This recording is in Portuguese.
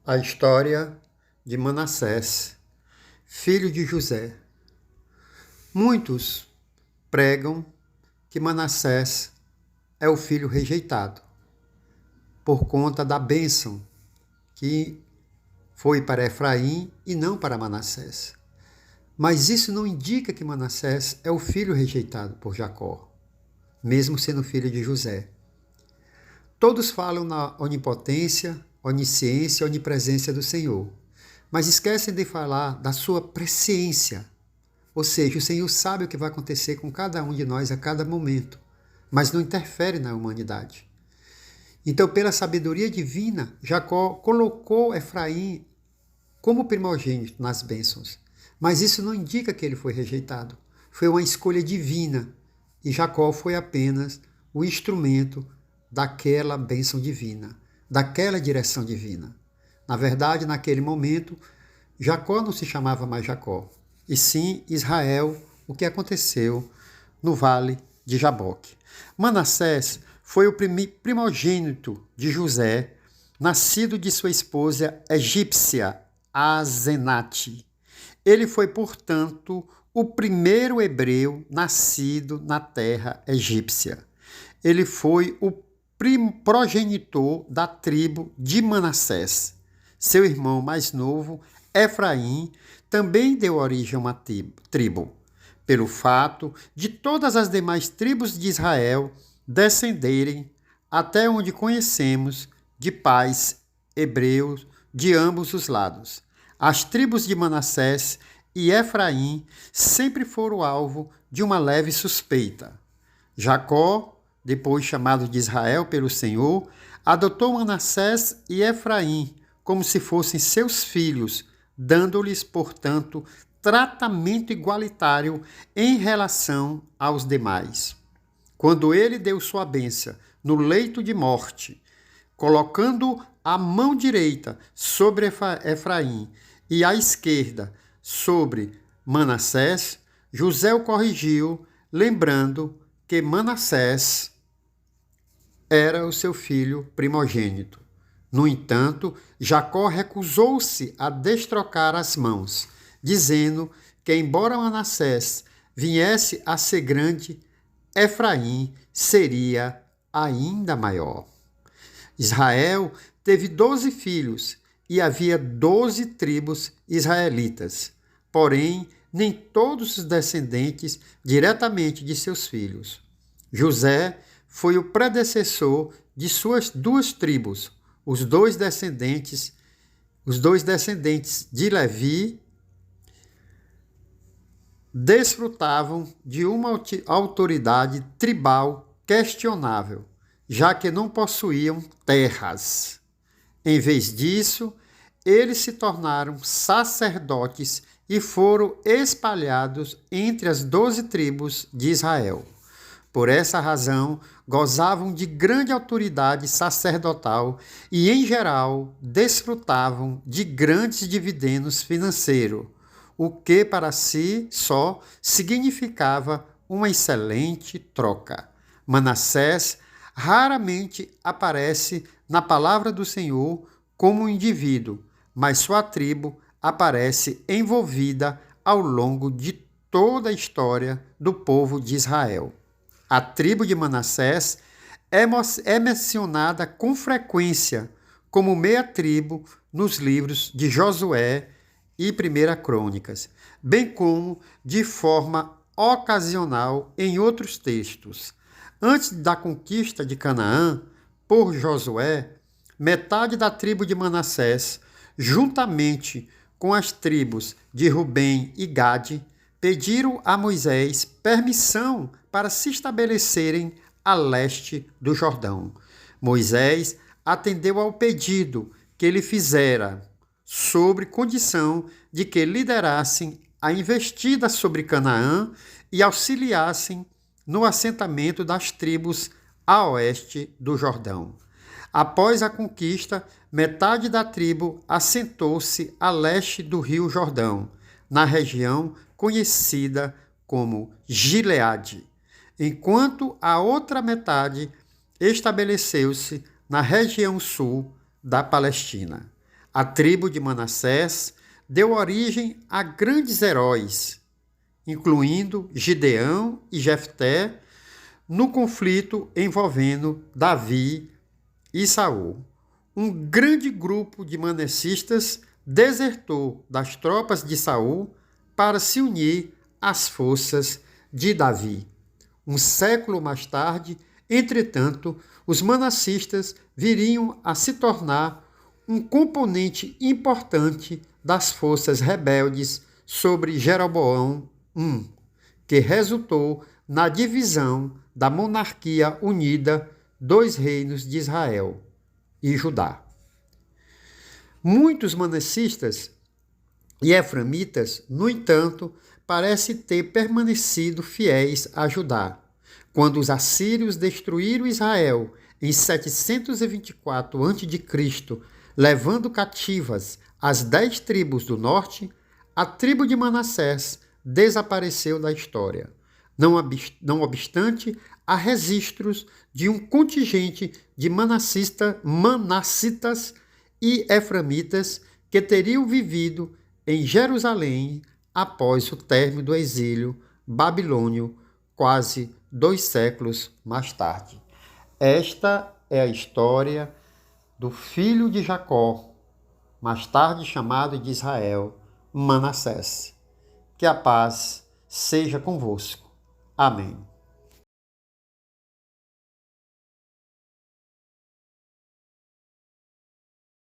A história de Manassés, filho de José. Muitos pregam que Manassés é o filho rejeitado, por conta da bênção que foi para Efraim e não para Manassés. Mas isso não indica que Manassés é o filho rejeitado por Jacó, mesmo sendo filho de José. Todos falam na onipotência, onisciência, onipresença do Senhor, mas esquecem de falar da sua presciência. Ou seja, o Senhor sabe o que vai acontecer com cada um de nós a cada momento, mas não interfere na humanidade. Então, pela sabedoria divina, Jacó colocou Efraim como primogênito nas bênçãos, mas isso não indica que ele foi rejeitado. Foi uma escolha divina e Jacó foi apenas o instrumento daquela bênção divina, daquela direção divina. Na verdade, naquele momento, Jacó não se chamava mais Jacó, e sim Israel, o que aconteceu no vale de Jaboque. Manassés foi o primogênito de José, nascido de sua esposa egípcia, Azenate. Ele foi, portanto, o primeiro hebreu nascido na terra egípcia. Ele foi o progenitor da tribo de Manassés. Seu irmão mais novo, Efraim, também deu origem a uma tribo, pelo fato de todas as demais tribos de Israel descenderem, até onde conhecemos, de pais hebreus de ambos os lados. As tribos de Manassés e Efraim sempre foram alvo de uma leve suspeita. Jacó, depois chamado de Israel pelo Senhor, adotou Manassés e Efraim como se fossem seus filhos, dando-lhes, portanto, tratamento igualitário em relação aos demais. Quando ele deu sua bênção no leito de morte, colocando a mão direita sobre Efraim e a esquerda sobre Manassés, José o corrigiu, lembrando que Manassés era o seu filho primogênito. No entanto, Jacó recusou-se a destrocar as mãos, dizendo que, embora Manassés viesse a ser grande, Efraim seria ainda maior. Israel teve 12 filhos e havia 12 tribos israelitas, porém, nem todos os descendentes diretamente de seus filhos. José foi o predecessor de suas duas tribos, os dois descendentes de Levi desfrutavam de uma autoridade tribal questionável, já que não possuíam terras. Em vez disso, eles se tornaram sacerdotes e foram espalhados entre as 12 tribos de Israel. Por essa razão, gozavam de grande autoridade sacerdotal e, em geral, desfrutavam de grandes dividendos financeiros, o que para si só significava uma excelente troca. Manassés raramente aparece na palavra do Senhor como um indivíduo, mas sua tribo aparece envolvida ao longo de toda a história do povo de Israel. A tribo de Manassés é mencionada com frequência como meia tribo nos livros de Josué e 1 Crônicas, bem como de forma ocasional em outros textos. Antes da conquista de Canaã por Josué, metade da tribo de Manassés, juntamente com as tribos de Rubem e Gade, pediram a Moisés permissão para se estabelecerem a leste do Jordão. Moisés atendeu ao pedido que ele fizera, sobre condição de que liderassem a investida sobre Canaã e auxiliassem no assentamento das tribos a oeste do Jordão. Após a conquista, metade da tribo assentou-se a leste do rio Jordão, na região conhecida como Gileade, enquanto a outra metade estabeleceu-se na região sul da Palestina. A tribo de Manassés deu origem a grandes heróis, incluindo Gideão e Jefté, no conflito envolvendo Davi e Saul. Um grande grupo de manassistas desertou das tropas de Saul para se unir às forças de Davi. Um século mais tarde, entretanto, os manassistas viriam a se tornar um componente importante das forças rebeldes sobre Jeroboão I, que resultou na divisão da monarquia unida dos reinos de Israel e Judá. Muitos manassistas e eframitas, no entanto, parecem ter permanecido fiéis a Judá. Quando os assírios destruíram Israel em 724 a.C., levando cativas as 10 tribos do norte, a tribo de Manassés desapareceu da história. Não obstante, há registros de um contingente de manassitas e eframitas que teriam vivido em Jerusalém após o término do exílio babilônio, quase 2 séculos mais tarde. Esta é a história do filho de Jacó, mais tarde chamado de Israel, Manassés. Que a paz seja convosco. Amém.